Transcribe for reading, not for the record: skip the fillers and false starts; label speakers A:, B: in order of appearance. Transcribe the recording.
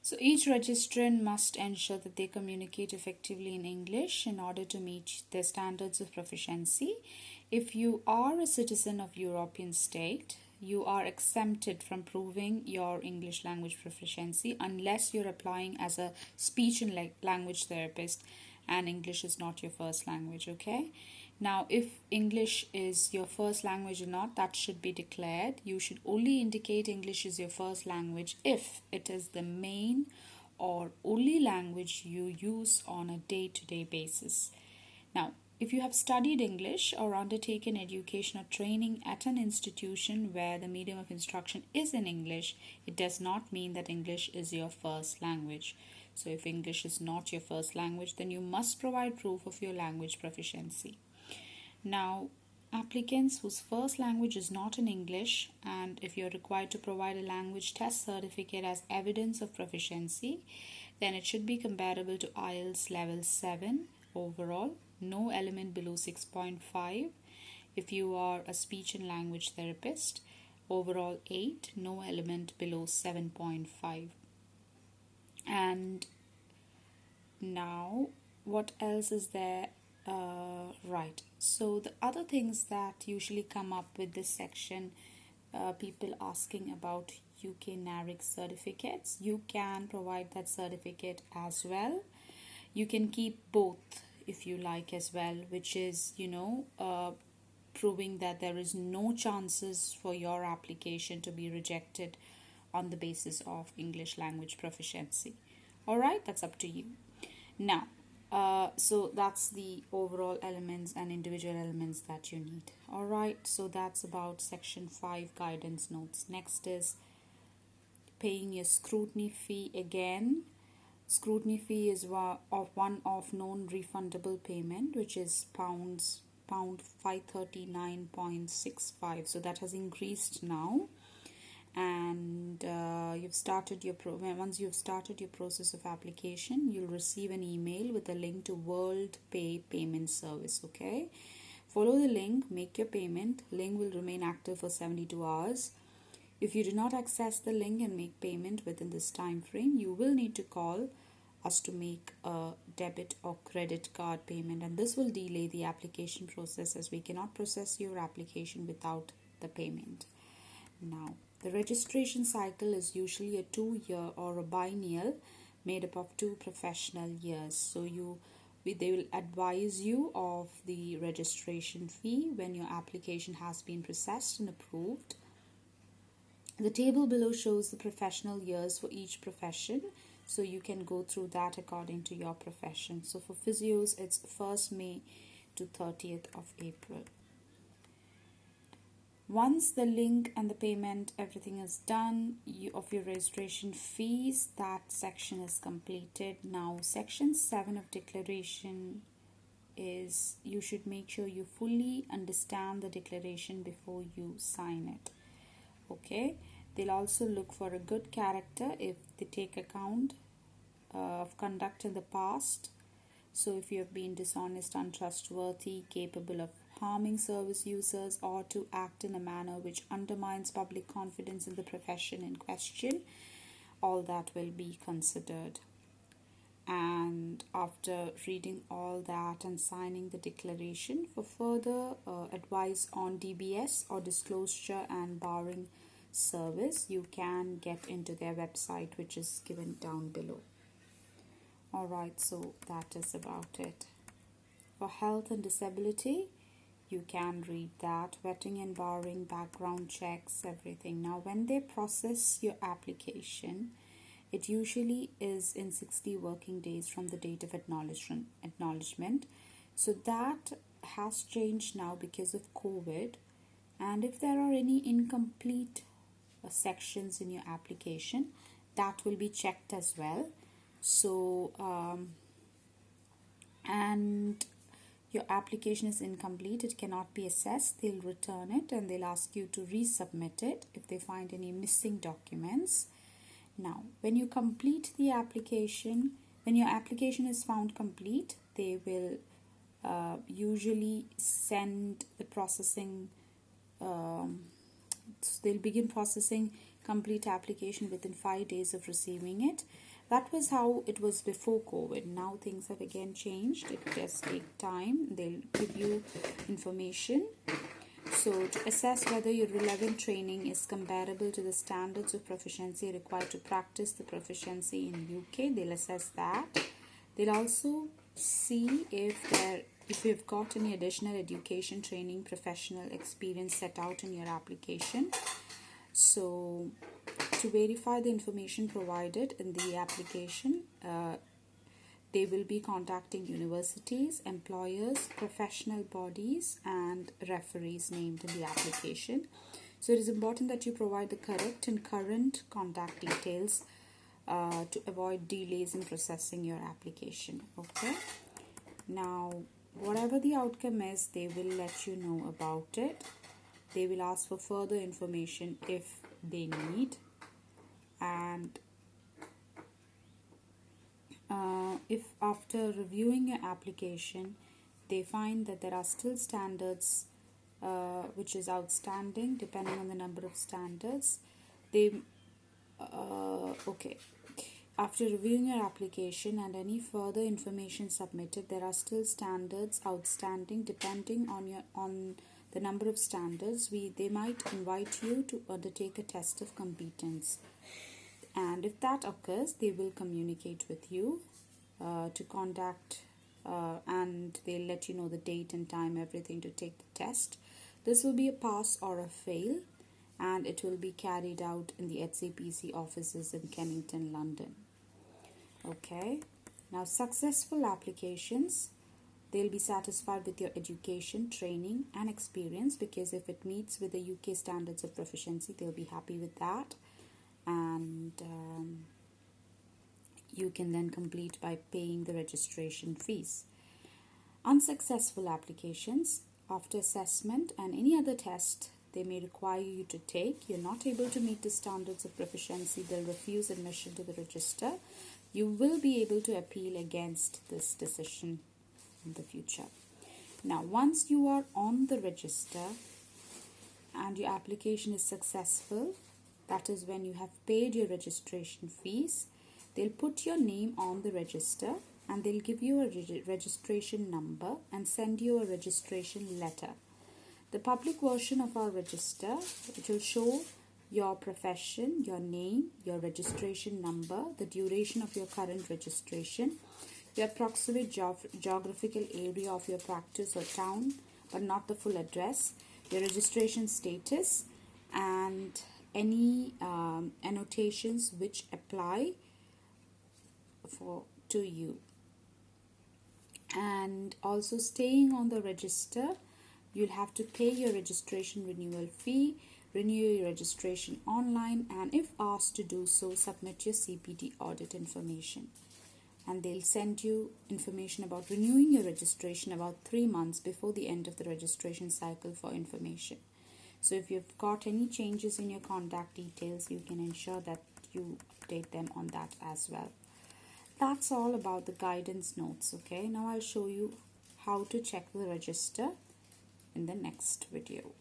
A: So each registrant must ensure that they communicate effectively in English in order to meet their standards of proficiency. If you are a citizen of European state, you are exempted from proving your English language proficiency unless you're applying as a speech and language therapist and English is not your first language, okay? Now, if English is your first language or not, that should be declared. You should only indicate English is your first language if it is the main or only language you use on a day-to-day basis. Now, if you have studied English or undertaken education or training at an institution where the medium of instruction is in English, it does not mean that English is your first language. So if English is not your first language, then you must provide proof of your language proficiency. Now, applicants whose first language is not in English, and if you're required to provide a language test certificate as evidence of proficiency, then it should be comparable to IELTS level 7 overall, no element below 6.5. If you are a speech and language therapist, overall 8, no element below 7.5. And now, what else is there? Right, so the other things that usually come up with this section, people asking about UK NARIC certificates. You can provide that certificate as well. You can keep both if you like as well, which is, proving that there is no chances for your application to be rejected on the basis of English language proficiency. All right, that's up to you. Now, so that's the overall elements and individual elements that you need. All right, so that's about section 5 guidance notes. Next is paying your scrutiny fee again. Scrutiny fee is one of non-refundable payment, which is pound 539.65. So that has increased now. And once you've started your process of application, you'll receive an email with a link to World Pay payment service. Okay, follow the link, make your payment. Link will remain active for 72 hours. If you do not access the link and make payment within this time frame, you will need to call us to make a debit or credit card payment, and this will delay the application process as we cannot process your application without the payment. Now, the registration cycle is usually a 2-year or a biennial made up of 2 professional years. So they will advise you of the registration fee when your application has been processed and approved. The table below shows the professional years for each profession. So you can go through that according to your profession. So for physios, it's 1st May to 30th of April. Once the link and the payment, everything is done of your registration fees, that section is completed. Now, section 7 of declaration is you should make sure you fully understand the declaration before you sign it. Okay, they'll also look for a good character if they take account of conduct in the past. So if you have been dishonest, untrustworthy, capable of harming service users, or to act in a manner which undermines public confidence in the profession in question, all that will be considered. And after reading all that and signing the declaration, for further advice on DBS or disclosure and barring service, you can get into their website, which is given down below. Alright, so that is about it. For health and disability, you can read that, vetting and barring, background checks, everything. Now, when they process your application, it usually is in 60 working days from the date of acknowledgement. So that has changed now because of COVID. And if there are any incomplete sections in your application, that will be checked as well. So, and your application is incomplete, it cannot be assessed, they'll return it and they'll ask you to resubmit it if they find any missing documents. Now, when you complete the application, when your application is found complete, they will usually send the processing, they'll begin processing complete application within 5 days of receiving it. That was how it was before COVID. Now things have again changed. It just takes time. They'll give you information. So to assess whether your relevant training is comparable to the standards of proficiency required to practice the proficiency in UK, they'll assess that. They'll also see if you've got any additional education, training, professional experience set out in your application. So to verify the information provided in the application, they will be contacting universities, employers, professional bodies, and referees named in the application. So it is important that you provide the correct and current contact details to avoid delays in processing your application. Okay. Now, whatever the outcome is, they will let you know about it. They will ask for further information if they need, and if after reviewing your application they find that there are still standards which is outstanding, depending on the number of standards, after reviewing your application and any further information submitted, there are still standards outstanding depending on the number of standards, they might invite you to undertake a test of competence. And if that occurs, they will communicate with you to contact and they'll let you know the date and time, everything, to take the test. This will be a pass or a fail, and it will be carried out in the HCPC offices in Kennington, London. Okay. Now, successful applications, they'll be satisfied with your education, training, and experience, because if it meets with the UK standards of proficiency, they'll be happy with that. And you can then complete by paying the registration fees. Unsuccessful applications, after assessment and any other test they may require you to take, you're not able to meet the standards of proficiency, they'll refuse admission to the register. You will be able to appeal against this decision in the future. Now, once you are on the register and your application is successful, that is when you have paid your registration fees, they'll put your name on the register and they'll give you a registration number and send you a registration letter. The public version of our register, it will show your profession, your name, your registration number, the duration of your current registration, your approximate geographical area of your practice or town, but not the full address, your registration status, and any annotations which apply to you. And also, staying on the register, you'll have to pay your registration renewal fee, renew your registration online, and if asked to do so, submit your CPD audit information. And they'll send you information about renewing your registration about 3 months before the end of the registration cycle for information. So if you've got any changes in your contact details, you can ensure that you update them on that as well. That's all about the guidance notes. Okay, now I'll show you how to check the register in the next video.